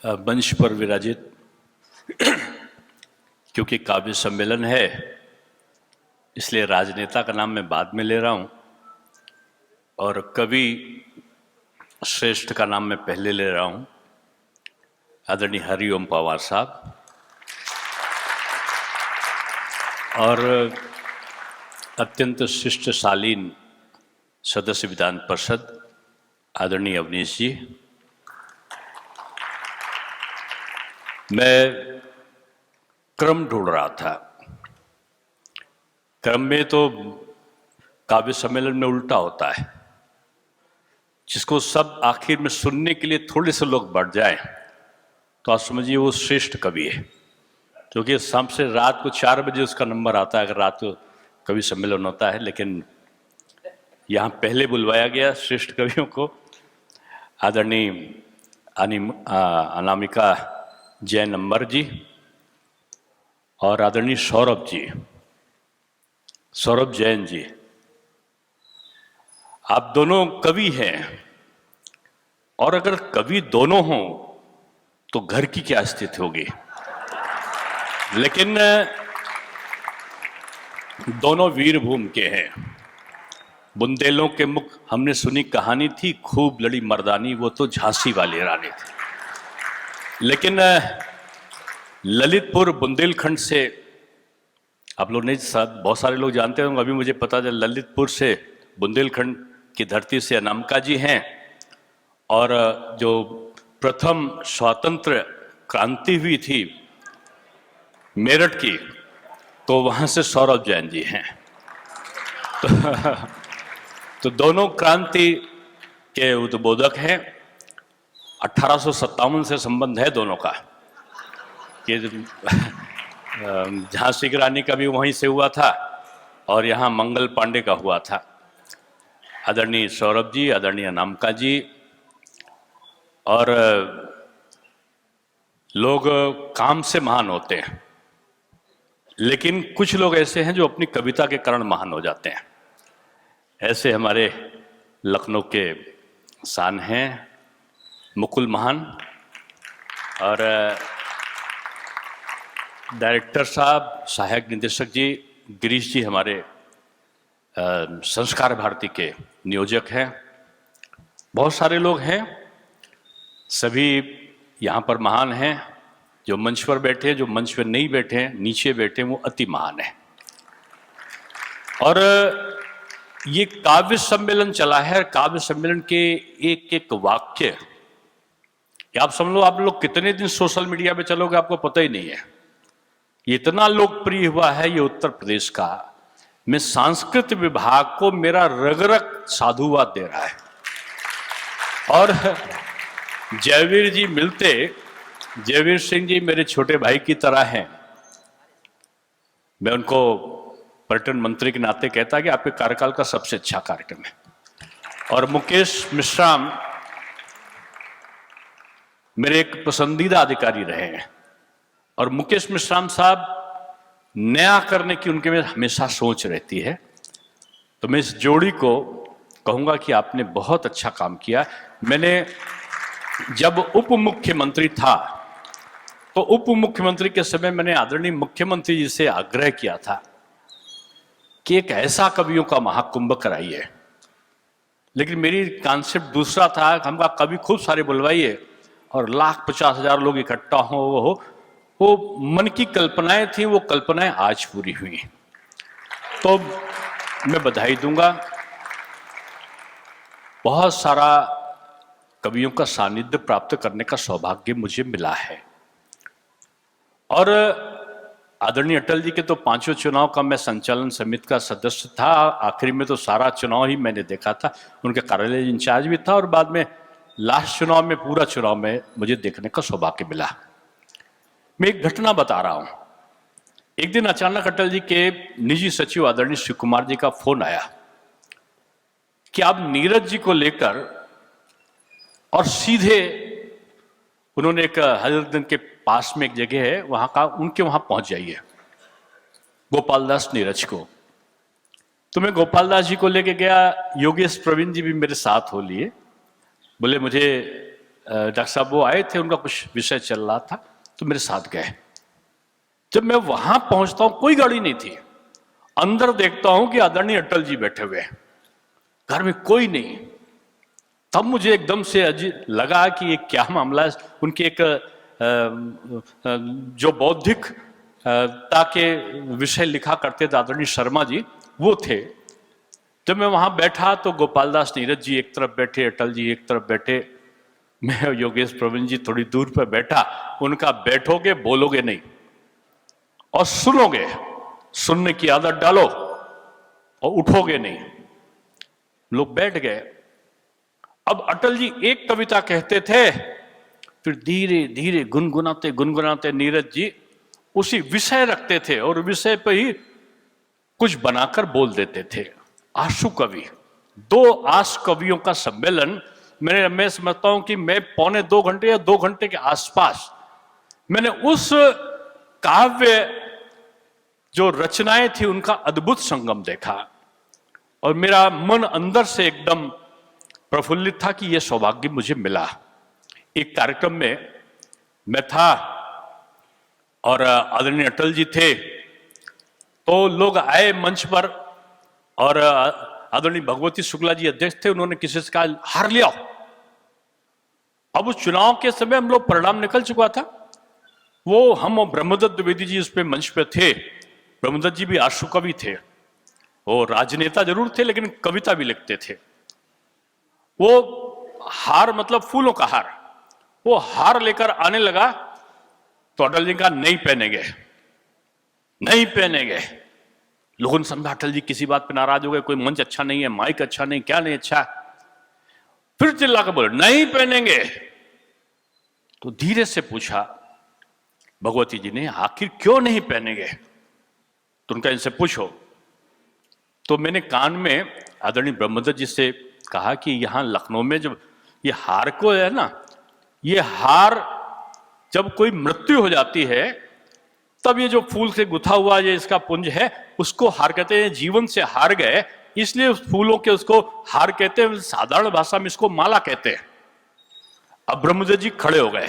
मंच पर विराजित, क्योंकि काव्य सम्मेलन है इसलिए राजनेता का नाम मैं बाद में ले रहा हूं और कवि श्रेष्ठ का नाम मैं पहले ले रहा हूं। आदरणीय हरिओम पवार साहब और अत्यंत शिष्टशालीन सदस्य विधान परिषद आदरणीय अवनीश जी। मैं क्रम ढूंढ रहा था, क्रम में तो काव्य सम्मेलन में उल्टा होता है, जिसको सब आखिर में सुनने के लिए थोड़े से लोग बढ़ जाएं तो आप समझिए वो श्रेष्ठ कवि है, क्योंकि शाम से रात को 4 बजे उसका नंबर आता है अगर रात को कवि सम्मेलन होता है। लेकिन यहाँ पहले बुलवाया गया श्रेष्ठ कवियों को, आदरणीय अनामिका जैन अम्बर जी और आदरणीय सौरभ जी, सौरभ जैन जी। आप दोनों कवि हैं और अगर कवि दोनों हों तो घर की क्या स्थिति होगी। लेकिन दोनों वीरभूमि के हैं। बुंदेलों के मुख हमने सुनी कहानी थी, खूब लड़ी मर्दानी वो तो झांसी वाली रानी थी। लेकिन ललितपुर बुंदेलखंड से आप लोग नहीं, साथ बहुत सारे लोग जानते होंगे, अभी मुझे पता चला ललितपुर से बुंदेलखंड की धरती से अनामिका जी हैं और जो प्रथम स्वतंत्र क्रांति हुई थी मेरठ की, तो वहां से सौरभ जैन जी हैं। तो दोनों क्रांति के उद्बोधक हैं। 1857 से संबंध है दोनों का। ये झांसी की रानी का भी वहीं से हुआ था और यहाँ मंगल पांडे का हुआ था। आदरणीय सौरभ जी, आदरणीय अनामिका जी, और लोग काम से महान होते हैं, लेकिन कुछ लोग ऐसे हैं जो अपनी कविता के कारण महान हो जाते हैं। ऐसे हमारे लखनऊ के शान हैं मुकुल महान और डायरेक्टर साहब, सहायक निदेशक जी गिरीश जी हमारे संस्कार भारती के नियोजक हैं। बहुत सारे लोग हैं, सभी यहाँ पर महान हैं। जो मंच पर बैठे हैं, जो मंच पर नहीं बैठे हैं, नीचे बैठे हैं, वो अति महान है। और ये काव्य सम्मेलन चला है, काव्य सम्मेलन के एक एक वाक्य, आप समझ लो, आप लोग कितने दिन सोशल मीडिया पे चलोगे आपको पता ही नहीं है। ये इतना लोकप्रिय हुआ है ये उत्तर प्रदेश का। मैं संस्कृत विभाग को मेरा रग-रग साधुवाद दे रहा है। और जयवीर जी मिलते, जयवीर सिंह जी मेरे छोटे भाई की तरह हैं। मैं उनको पर्यटन मंत्री के नाते कहता कि आपके कार्यकाल का सबसे अच्छा कार्यक्रम है। और मुकेश मिश्राम मेरे एक पसंदीदा अधिकारी रहे हैं और मुकेश मिश्राम साहब नया करने की उनके में हमेशा सोच रहती है। तो मैं इस जोड़ी को कहूंगा कि आपने बहुत अच्छा काम किया। मैंने जब उप मुख्यमंत्री था तो उप मुख्यमंत्री के समय मैंने आदरणीय मुख्यमंत्री जी से आग्रह किया था कि एक ऐसा कवियों का महाकुंभ कराइए। लेकिन मेरी कॉन्सेप्ट दूसरा था, हम कहा कवि खूब सारे बुलवाइए और 1,50,000 लोग इकट्ठा हो। वो मन की कल्पनाएं थी, वो कल्पनाएं आज पूरी हुई। तो मैं बधाई दूंगा। बहुत सारा कवियों का सानिध्य प्राप्त करने का सौभाग्य मुझे मिला है। और आदरणीय अटल जी के तो 5 चुनाव का मैं संचालन समिति का सदस्य था। आखिरी में तो सारा चुनाव ही मैंने देखा था, उनके कार्यालय इंचार्ज भी था और बाद में लास्ट चुनाव में, पूरा चुनाव में मुझे देखने का सौभाग्य मिला। मैं एक घटना बता रहा हूं। एक दिन अचानक अटल जी के निजी सचिव आदरणीय शिव कुमार जी का फोन आया कि आप नीरज जी को लेकर, और सीधे उन्होंने एक हजरतगंज के पास में एक जगह है वहां का, उनके वहां पहुंच जाइए गोपाल दास नीरज को। तो मैं गोपाल दास जी को लेके गया। योगेश प्रवीण जी भी मेरे साथ हो लिए। बोले मुझे डॉक्टर साहब वो आए थे, उनका कुछ विषय चल रहा था, तो मेरे साथ गए। जब मैं वहां पहुंचता हूं कोई गाड़ी नहीं थी, अंदर देखता हूं कि आदरणीय अटल जी बैठे हुए हैं, घर में कोई नहीं। तब मुझे एकदम से अजीब लगा कि ये क्या मामला है। उनके एक जो बौद्धिक ताके विषय लिखा करते थे आदरणीय शर्मा जी, वो थे। जब मैं वहां बैठा तो गोपाल दास नीरज जी एक तरफ बैठे, अटल जी एक तरफ बैठे, मैं योगेश प्रवीण जी थोड़ी दूर पर बैठा। उनका बैठोगे बोलोगे नहीं और सुनोगे, सुनने की आदत डालो और उठोगे नहीं। लोग बैठ गए। अब अटल जी एक कविता कहते थे, फिर धीरे धीरे गुनगुनाते गुनगुनाते नीरज जी उसी विषय रखते थे और विषय पे ही कुछ बनाकर बोल देते थे। आशु कवि, 2 आस कवियों का सम्मेलन। मैं समझता हूं कि मैं 1.25 घंटे या 2 घंटे के आसपास मैंने उस काव्य जो रचनाएं थी उनका अद्भुत संगम देखा, और मेरा मन अंदर से एकदम प्रफुल्लित था कि यह सौभाग्य मुझे मिला। एक कार्यक्रम में मैं था और आदरणीय अटल जी थे, तो लोग आए मंच पर और आदरणीय भगवती शुक्ला जी अध्यक्ष थे। उन्होंने किसी से कहा हार लिया। अब उस चुनाव के समय हम लोग परिणाम निकल चुका था। वो हम और ब्रह्मदत्त द्विवेदी जी उस पे मंच पे थे। ब्रह्मदत्त जी भी आशु कवि थे, वो राजनेता जरूर थे लेकिन कविता भी लिखते थे। वो हार मतलब फूलों का हार, वो हार लेकर आने लगा तो अटल जी का नहीं पहनेंगे, नहीं पहनेंगे। लोगों ने समझा अटल जी किसी बात पे नाराज हो गए, कोई मंच अच्छा नहीं है, माइक अच्छा नहीं, क्या नहीं अच्छा। फिर चिल्ला कर बोले नहीं पहनेंगे। तो धीरे से पूछा भगवती जी ने, आखिर क्यों नहीं पहनेंगे? तो उनका इनसे पूछो। तो मैंने कान में आदरणीय ब्रह्मदत्त जी से कहा कि यहां लखनऊ में जब ये हार को है ना, ये हार जब कोई मृत्यु हो जाती है तब ये जो फूल से गुथा हुआ ये इसका पुंज है उसको हार कहते हैं। जीवन से हार गए इसलिए उस फूलों के उसको हार कहते हैं, साधारण भाषा में इसको माला कहते हैं। अब ब्रह्मदत्त जी खड़े हो गए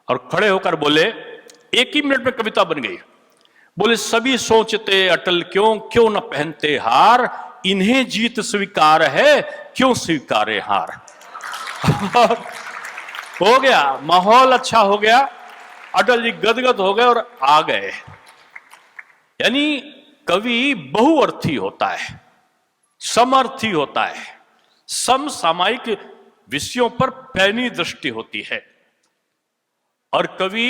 और खड़े होकर बोले, 1 ही मिनट में कविता बन गई। बोले सभी सोचते अटल क्यों क्यों न पहनते हार, इन्हें जीत स्वीकार है क्यों स्वीकारे हार। हो गया, माहौल अच्छा हो गया, अटल जी गदगद हो गए और आ गए। यानी कवि बहुअर्थी होता है, समर्थी होता है, समसामयिक विषयों पर पैनी दृष्टि होती है, और कवि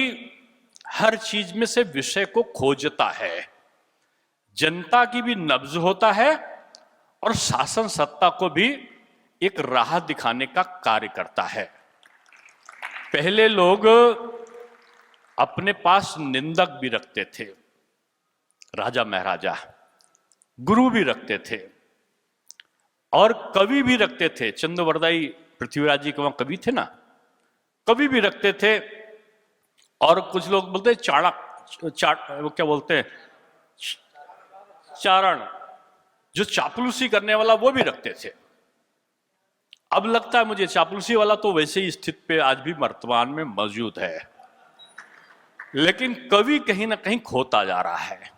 हर चीज में से विषय को खोजता है। जनता की भी नब्ज होता है और शासन सत्ता को भी एक राह दिखाने का कार्य करता है। पहले लोग अपने पास निंदक भी रखते थे, राजा महाराजा, गुरु भी रखते थे और कवि भी रखते थे। चंद्रवरदाई पृथ्वीराज जी के वहां कवि थे ना, कवि भी रखते थे। और कुछ लोग बोलते वो क्या बोलते हैं, चारण, जो चापलूसी करने वाला वो भी रखते थे। अब लगता है मुझे चापलूसी वाला तो वैसे ही स्थिति पे आज भी वर्तमान में मौजूद है, लेकिन कवि कहीं ना कहीं खोता जा रहा है।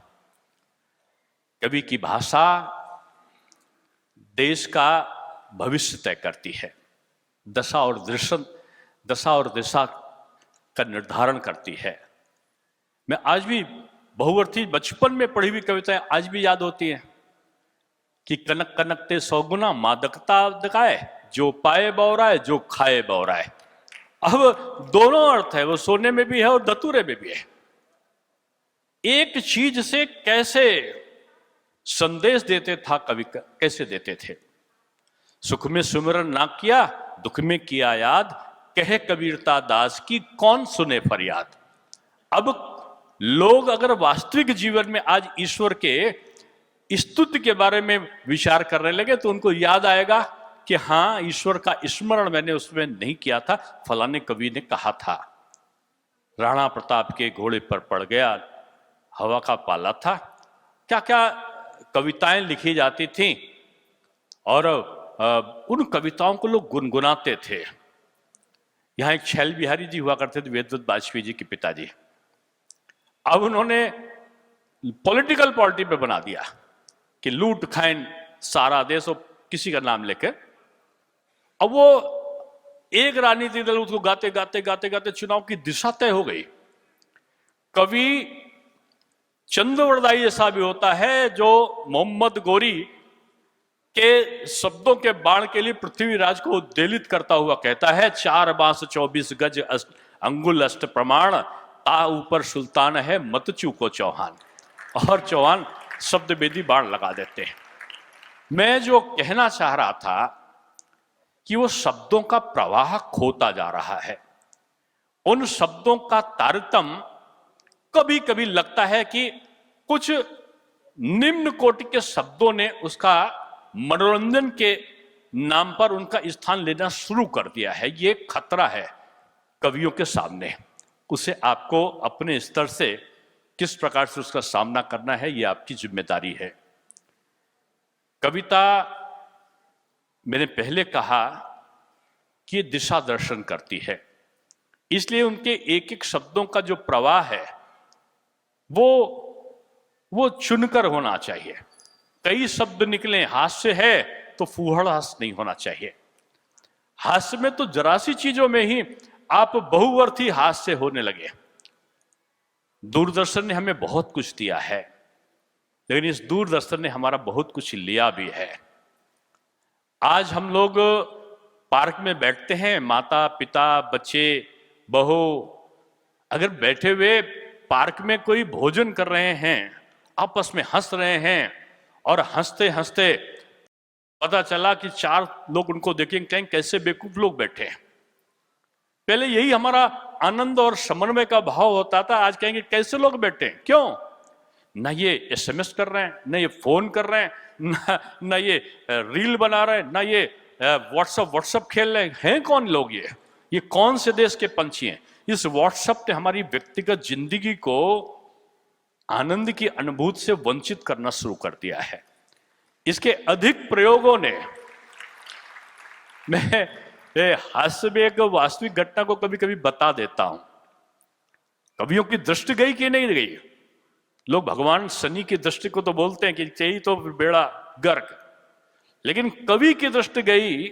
कवि की भाषा देश का भविष्य तय करती है, दशा और दिशा का निर्धारण करती है। मैं आज भी बहुअर्थी बचपन में पढ़ी हुई कविताएं आज भी याद होती हैं कि कनक कनकते 100 गुना मादकता दिखाए, जो पाए बौराए जो खाए बौराए। अब दोनों अर्थ है, वो सोने में भी है और धतूरे में भी है। एक चीज से कैसे संदेश देते था कवि, कैसे देते थे। सुख में सुमिरन ना किया दुख में किया याद, कहे कबीरता दास की कौन सुने फरियाद। अब लोग अगर वास्तविक जीवन में आज ईश्वर के स्तुति के बारे में विचार करने लगे तो उनको याद आएगा कि हाँ, ईश्वर का स्मरण मैंने उसमें नहीं किया था, फलाने कवि ने कहा था। राणा प्रताप के घोड़े पर पड़ गया हवा का पाला था, क्या क्या कविताएं लिखी जाती थीं और उन कविताओं को लोग गुनगुनाते थे। यहां एक छैल बिहारी जी हुआ करते थे, वेदवत वाजपेयी जी के पिताजी। अब उन्होंने पॉलिटिकल पार्टी पे बना दिया कि लूट खाइन सारा देश और किसी का नाम लेकर। अब वो एक राजनीतिक दल उसको गाते गाते गाते गाते चुनाव की दिशा तय हो गई। कभी चंद्रवरदाई ऐसा भी होता है जो मोहम्मद गोरी के शब्दों के बाण के लिए पृथ्वीराज को उद्वेलित करता हुआ कहता है, 4 बांस 24 गज अंगुल अष्ट प्रमाण, ता ऊपर सुल्तान है मत चूको चौहान। और चौहान शब्द बेदी बाण लगा देते हैं। मैं जो कहना चाह रहा था कि वो शब्दों का प्रवाह खोता जा रहा है। उन शब्दों का तारतम्य कभी कभी लगता है कि कुछ निम्न कोटि के शब्दों ने उसका मनोरंजन के नाम पर उनका स्थान लेना शुरू कर दिया है। ये खतरा है कवियों के सामने। उसे आपको अपने स्तर से किस प्रकार से उसका सामना करना है, ये आपकी जिम्मेदारी है। कविता, मैंने पहले कहा कि ये दिशा दर्शन करती है, इसलिए उनके एक एक शब्दों का जो प्रवाह है वो चुनकर होना चाहिए। कई शब्द निकले, हास्य है तो फूहड़ हास्य नहीं होना चाहिए। हास्य में तो जरा सी चीजों में ही आप बहुअर्थी हास्य होने लगे। दूरदर्शन ने हमें बहुत कुछ दिया है, लेकिन इस दूरदर्शन ने हमारा बहुत कुछ लिया भी है। आज हम लोग पार्क में बैठते हैं, माता पिता बच्चे बहू, अगर बैठे हुए पार्क में कोई भोजन कर रहे हैं, आपस में हंस रहे हैं और हंसते हंसते पता चला कि 4 लोग उनको देखेंगे, कहें कैसे बेवकूफ लोग बैठे हैं। पहले यही हमारा आनंद और समन्वय का भाव होता था, आज कहेंगे कैसे लोग बैठे हैं। क्यों? ना ये एसएमएस कर रहे हैं, ना ये फोन कर रहे हैं, ना ये रील बना रहे हैं, ना ये व्हाट्सएप खेल रहे हैं। कौन लोग ये कौन से देश के पंछी हैं? इस व्हाट्सएप ने हमारी व्यक्तिगत जिंदगी को आनंद की अनुभूति से वंचित करना शुरू कर दिया है। इसके अधिक प्रयोगों ने, मैं हास्य में एक वास्तविक घटना को कभी कभी बता देता हूं। कवियों की दृष्टि गई कि नहीं गई? लोग भगवान शनि की दृष्टि को तो बोलते हैं कि चाहिए तो बेड़ा गर्क, लेकिन कवि की दृष्टि गई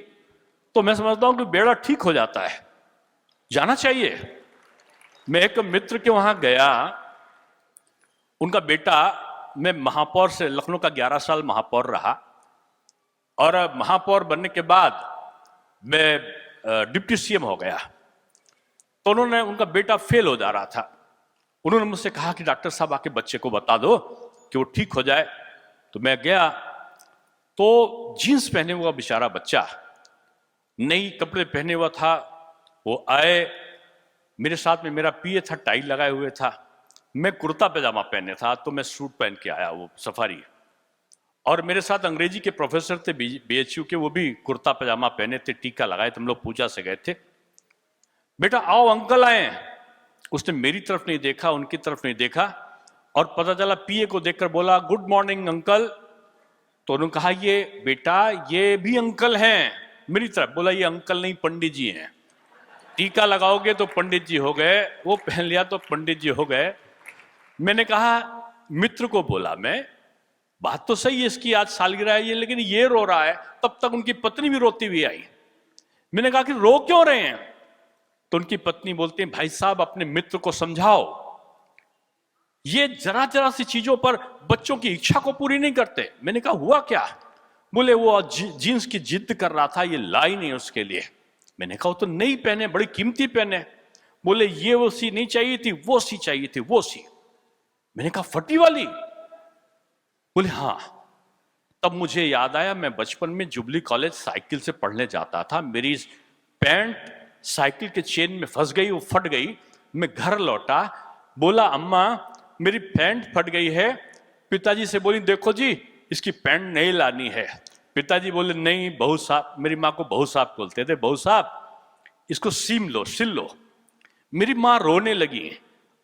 तो मैं समझता हूं कि बेड़ा ठीक हो जाता है, जाना चाहिए। मैं एक मित्र के वहां गया, उनका बेटा, मैं महापौर से, लखनऊ का 11 साल महापौर रहा, और महापौर बनने के बाद मैं डिप्टी सीएम हो गया। तो उन्होंने, उनका बेटा फेल हो जा रहा था, उन्होंने मुझसे कहा कि डॉक्टर साहब आके बच्चे को बता दो कि वो ठीक हो जाए। तो मैं गया, तो जीन्स पहने हुआ बेचारा बच्चा, नई कपड़े पहने हुआ था। वो आए, मेरे साथ में मेरा पीए था, टाई लगाए हुए था, मैं कुर्ता पैजामा पहने था, तो मैं सूट पहन के आया, वो सफारी। और मेरे साथ अंग्रेजी के प्रोफेसर थे बीएचयू के, वो भी कुर्ता पैजामा पहने थे, टीका लगाए थे, हम लोग पूजा से गए थे। बेटा आओ अंकल आए, उसने मेरी तरफ नहीं देखा, उनकी तरफ नहीं देखा, और पता चला पीए को देखकर बोला गुड मॉर्निंग अंकल। तो उन्होंने कहा ये बेटा ये भी अंकल हैं, मेरी तरफ। बोला ये अंकल नहीं पंडित जी हैं, टीका लगाओगे तो पंडित जी हो गए, वो पहन लिया तो पंडित जी हो गए। मैंने कहा, मित्र को बोला मैं, बात तो सही है इसकी, आज सालगिरह है ये, लेकिन ये रो रहा है। तब तक उनकी पत्नी भी रोती हुई आई। मैंने कहा कि रो क्यों रहे हैं? तो उनकी पत्नी बोलती है, भाई साहब अपने मित्र को समझाओ, ये जरा जरा सी चीजों पर बच्चों की इच्छा को पूरी नहीं करते। मैंने कहा हुआ क्या? बोले वो जीन्स की जिद कर रहा था, ये लाई नहीं उसके लिए। मैंने कहा वो तो नहीं पहने, बड़ी कीमती पहने। बोले ये वो सी नहीं चाहिए थी, वो सी चाहिए थी, वो सी। मैंने कहा फटी वाली? बोले हाँ। तब मुझे याद आया, मैं बचपन में जुबली कॉलेज साइकिल से पढ़ने जाता था, मेरी पैंट साइकिल के चेन में फंस गई, वो फट गई। मैं घर लौटा, बोला अम्मा मेरी पैंट फट गई है। पिताजी से बोली देखो जी इसकी पैंट नहीं लानी है। पिताजी बोले नहीं बहू साहब, मेरी माँ को बहू साहब बोलते थे, बहू साहब इसको सीम लो, सिल लो। मेरी माँ रोने लगी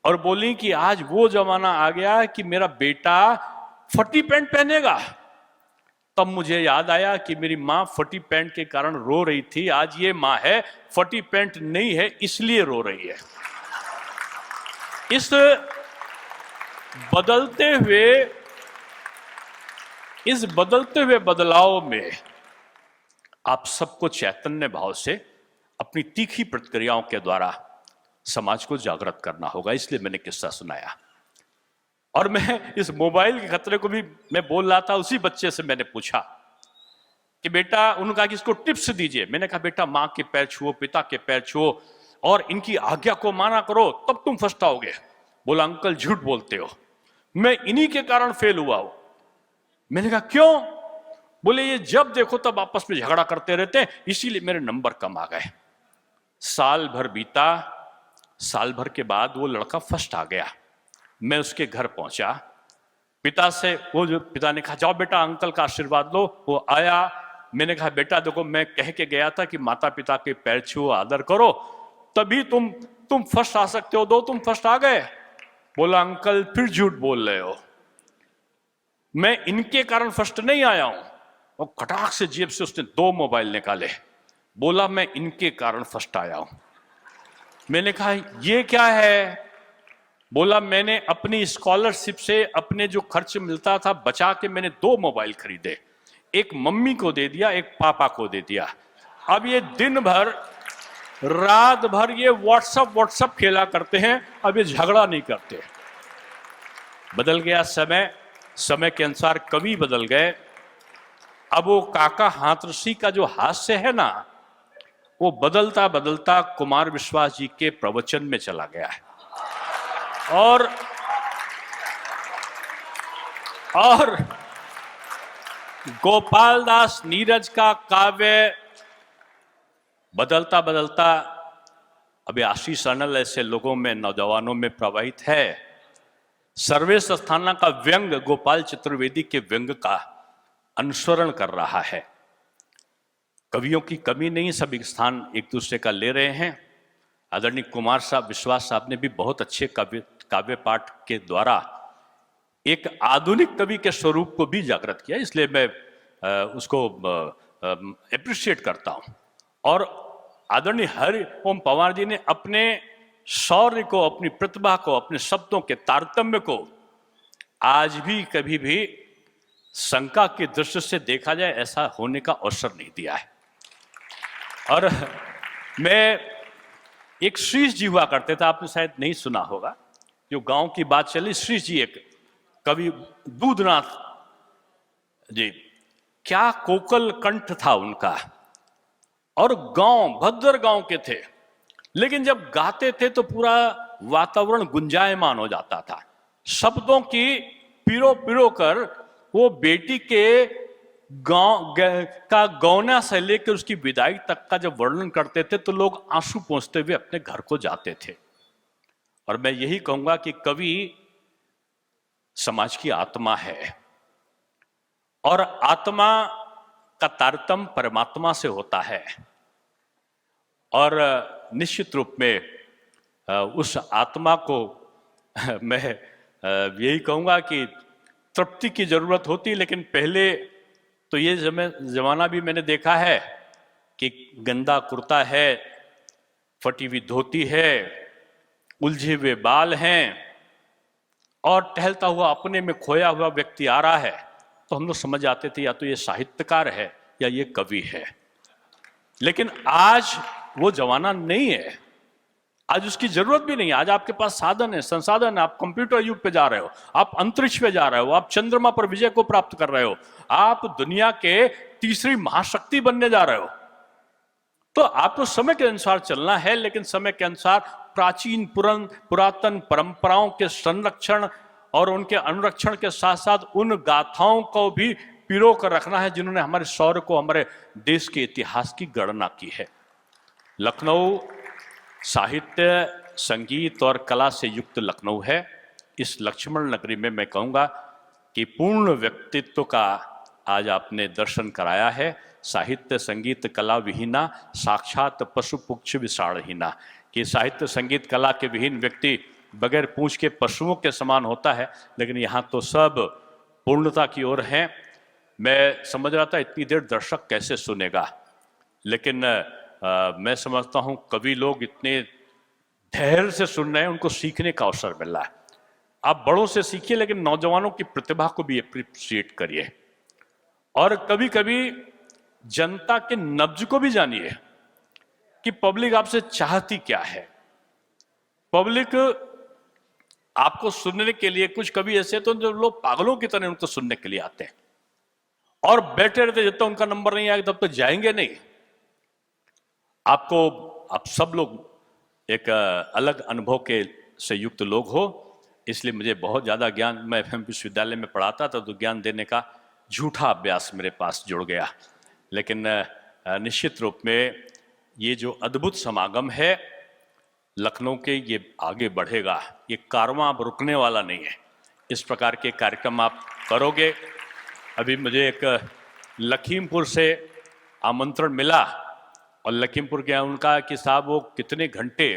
और बोली कि आज वो जमाना आ गया कि मेरा बेटा फटी पैंट पहनेगा। तब मुझे याद आया कि मेरी माँ फटी पैंट के कारण रो रही थी, आज ये माँ है फटी पैंट नहीं है इसलिए रो रही है। इस बदलते हुए बदलाव में आप सबको चैतन्य भाव से अपनी तीखी प्रतिक्रियाओं के द्वारा समाज को जागृत करना होगा, इसलिए मैंने किस्सा सुनाया। और मैं इस मोबाइल के खतरे को भी मैं बोल रहा था, उसी बच्चे से मैंने पूछा कि बेटा, उन्होंने कहा कि इसको टिप्स दीजिए। मैंने कहा बेटा, माँ के पैर छुओ, पिता के पैर छुओ और इनकी आज्ञा को माना करो, तब तुम फर्स्ट। बोला अंकल झूठ बोलते हो, मैं इन्हीं के कारण फेल हुआ हूं। मैंने कहा क्यों? बोले ये जब देखो तब आपस में झगड़ा करते रहते हैं, इसीलिए मेरे नंबर कम आ गए। साल भर बीता, साल भर के बाद वो लड़का फर्स्ट आ गया। मैं उसके घर पहुंचा, पिता से वो जो पिता ने कहा जाओ बेटा अंकल का आशीर्वाद लो। वो आया, मैंने कहा बेटा देखो, मैं कह के गया था कि माता पिता के पैर छुओ, आदर करो, तभी तुम फर्स्ट आ सकते हो, दो तुम फर्स्ट आ गए। बोला अंकल फिर झूठ बोल रहे हो, मैं इनके कारण फर्स्ट नहीं आया हूं। और खटाक से जेब से उसने 2 मोबाइल निकाले, बोला मैं इनके कारण फर्स्ट आया हूं। मैंने कहा ये क्या है? बोला मैंने अपनी स्कॉलरशिप से अपने जो खर्च मिलता था बचा के मैंने 2 मोबाइल खरीदे, एक मम्मी को दे दिया, एक पापा को दे दिया। अब ये दिन भर रात भर ये व्हाट्सएप खेला करते हैं, अब ये झगड़ा नहीं करते। बदल गया समय, समय के अनुसार कवि बदल गए। अब वो काका हाथरसी का जो हास्य है ना, वो बदलता बदलता कुमार विश्वास जी के प्रवचन में चला गया है। और गोपाल दास नीरज का काव्य बदलता बदलता अभी आशीष अनल ऐसे लोगों में, नौजवानों में प्रवाहित है। सर्वेश अस्थाना का व्यंग गोपाल चतुर्वेदी के व्यंग का अनुसरण कर रहा है। कवियों की कमी नहीं, सभी स्थान एक दूसरे का ले रहे हैं। आदरणीय कुमार साहब विश्वास साहब ने भी बहुत अच्छे काव्य पाठ के द्वारा एक आधुनिक कवि के स्वरूप को भी जागृत किया, इसलिए मैं उसको अप्रिशिएट करता हूं। और आदरणीय हरि ओम पवार जी ने अपने शौर्य को, अपनी प्रतिभा को, अपने शब्दों के तारतम्य को आज भी कभी भी शंका की दृष्टि से देखा जाए ऐसा होने का अवसर नहीं दिया है। और मैं एक श्रीश जी हुआ करते थे, आपने शायद नहीं सुना होगा, जो गांव की बात चली। श्रीश जी एक कवि, दूधनाथ जी, क्या कोकल कंठ था उनका, और गांव भद्र गांव के थे, लेकिन जब गाते थे तो पूरा वातावरण गुंजायमान हो जाता था। शब्दों की पिरो पिरो कर वो बेटी के गांव का गौना से लेकर उसकी विदाई तक का जब वर्णन करते थे तो लोग आंसू पोंछते हुए अपने घर को जाते थे। और मैं यही कहूंगा कि कवि समाज की आत्मा है, और आत्मा का तारतम्य परमात्मा से होता है। और निश्चित रूप में उस आत्मा को मैं यही कहूंगा कि तृप्ति की जरूरत होती, लेकिन पहले तो ये जमाना भी मैंने देखा है कि गंदा कुर्ता है, फटी हुई धोती है, उलझे हुए बाल हैं, और टहलता हुआ अपने में खोया हुआ व्यक्ति आ रहा है, तो हम लोग समझ आते थे या तो ये साहित्यकार है या ये कवि है। लेकिन आज वो जमाना नहीं है, आज उसकी जरूरत भी नहीं है। आज आपके पास साधन है, संसाधन है, आप कंप्यूटर युग पे जा रहे हो, आप अंतरिक्ष पे जा रहे हो, आप चंद्रमा पर विजय को प्राप्त कर रहे हो, आप दुनिया के तीसरी महाशक्ति बनने जा रहे हो। तो आपको समय के अनुसार चलना है, लेकिन समय के अनुसार प्राचीन पुरातन परंपराओं के संरक्षण और उनके अनुरक्षण के साथ साथ उन गाथाओं को भी पिरो कर रखना है जिन्होंने हमारे शौर्य को, हमारे देश के इतिहास की गणना की है। लखनऊ साहित्य, संगीत और कला से युक्त लखनऊ है। इस लक्ष्मण नगरी में मैं कहूँगा कि पूर्ण व्यक्तित्व का आज आपने दर्शन कराया है। साहित्य संगीत कला विहीना, साक्षात पशु पुक्ष विषाणहीना। कि साहित्य संगीत कला के विहीन व्यक्ति बगैर पूंछ के पशुओं के समान होता है, लेकिन यहाँ तो सब पूर्णता की ओर हैं। मैं समझ रहा था इतनी देर दर्शक कैसे सुनेगा, लेकिन मैं समझता हूं कवि लोग इतने धैर्य से सुन रहे हैं, उनको सीखने का अवसर मिल रहा है। आप बड़ों से सीखिए, लेकिन नौजवानों की प्रतिभा को भी अप्रिशिएट करिए, और कभी कभी जनता के नब्ज को भी जानिए कि पब्लिक आपसे चाहती क्या है। पब्लिक आपको सुनने के लिए, कुछ कभी ऐसे तो जो लोग पागलों की तरह उनको सुनने के लिए आते हैं और बैठे रहते, जब तक उनका नंबर नहीं आएगा तब तक जाएंगे नहीं। आप सब लोग एक अलग अनुभव के से युक्त लोग हो, इसलिए मुझे बहुत ज्यादा ज्ञान, मैं विश्वविद्यालय में पढ़ाता था तो ज्ञान देने का झूठा अभ्यास मेरे पास जुड़ गया। लेकिन निश्चित रूप में ये जो अद्भुत समागम है लखनऊ के, ये आगे बढ़ेगा, ये कारवां अब रुकने वाला नहीं है। इस प्रकार के कार्यक्रम आप करोगे। अभी मुझे एक लखीमपुर से आमंत्रण मिला, और लखीमपुर के उनका कि साहब वो कितने घंटे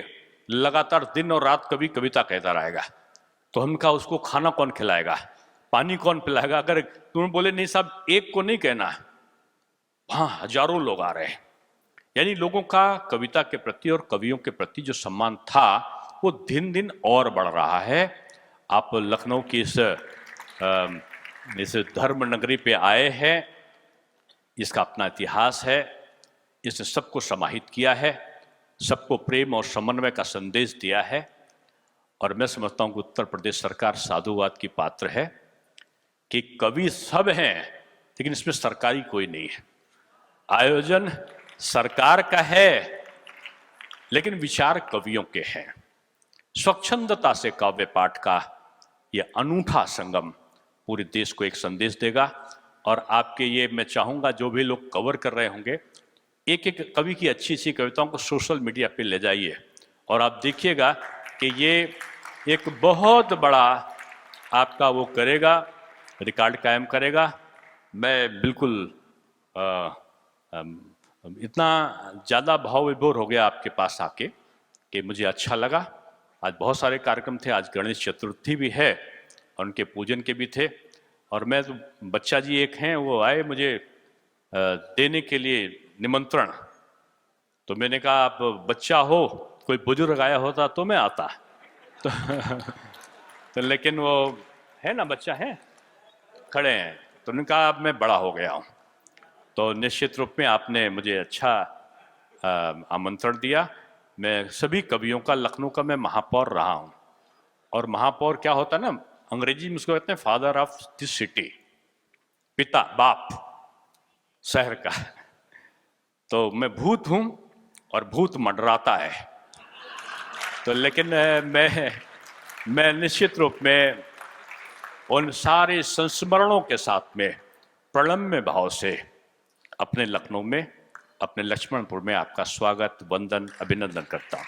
लगातार दिन और रात कभी कविता कहता रहेगा, तो हम कहा उसको खाना कौन खिलाएगा, पानी कौन पिलाएगा। अगर तुम बोले नहीं साहब एक को नहीं कहना, वहां हजारों लोग आ रहे हैं। यानी लोगों का कविता के प्रति और कवियों के प्रति जो सम्मान था वो दिन दिन और बढ़ रहा है। आप लखनऊ की इस धर्म नगरी पे आए हैं, इसका अपना इतिहास है, इसने सबको समाहित किया है, सबको प्रेम और समन्वय का संदेश दिया है। और मैं समझता हूं कि उत्तर प्रदेश सरकार साधुवाद की पात्र है कि कवि सब हैं, लेकिन इसमें सरकारी कोई नहीं है। आयोजन सरकार का है, लेकिन विचार कवियों के हैं। स्वच्छंदता से काव्य पाठ का यह अनूठा संगम पूरे देश को एक संदेश देगा। और आपके ये मैं चाहूंगा जो भी लोग कवर कर रहे होंगे, एक एक कवि की अच्छी अच्छी कविताओं को सोशल मीडिया पे ले जाइए, और आप देखिएगा कि ये एक बहुत बड़ा आपका वो करेगा, रिकॉर्ड कायम करेगा। मैं बिल्कुल इतना ज़्यादा भाव विभोर हो गया आपके पास आके कि मुझे अच्छा लगा। आज बहुत सारे कार्यक्रम थे, आज गणेश चतुर्थी भी है और उनके पूजन के भी थे, और मैं तो बच्चा जी एक हैं वो आए मुझे देने के लिए निमंत्रण, तो मैंने कहा आप बच्चा हो, कोई बुजुर्ग आया होता तो मैं आता तो लेकिन वो है ना, बच्चा है, खड़े हैं, तो उन्होंने कहा अब मैं बड़ा हो गया हूँ। तो निश्चित रूप में आपने मुझे अच्छा आमंत्रण दिया। मैं सभी कवियों का, लखनऊ का मैं महापौर रहा हूँ, और महापौर क्या होता है ना, अंग्रेजी में उसको कहते हैं फादर ऑफ दिस सिटी, पिता बाप शहर का। तो मैं भूत हूँ और भूत मंडराता है, तो लेकिन मैं निश्चित रूप में उन सारे संस्मरणों के साथ में प्रणम्य भाव से अपने लखनऊ में, अपने लक्ष्मणपुर में आपका स्वागत, वंदन, अभिनंदन करता हूं।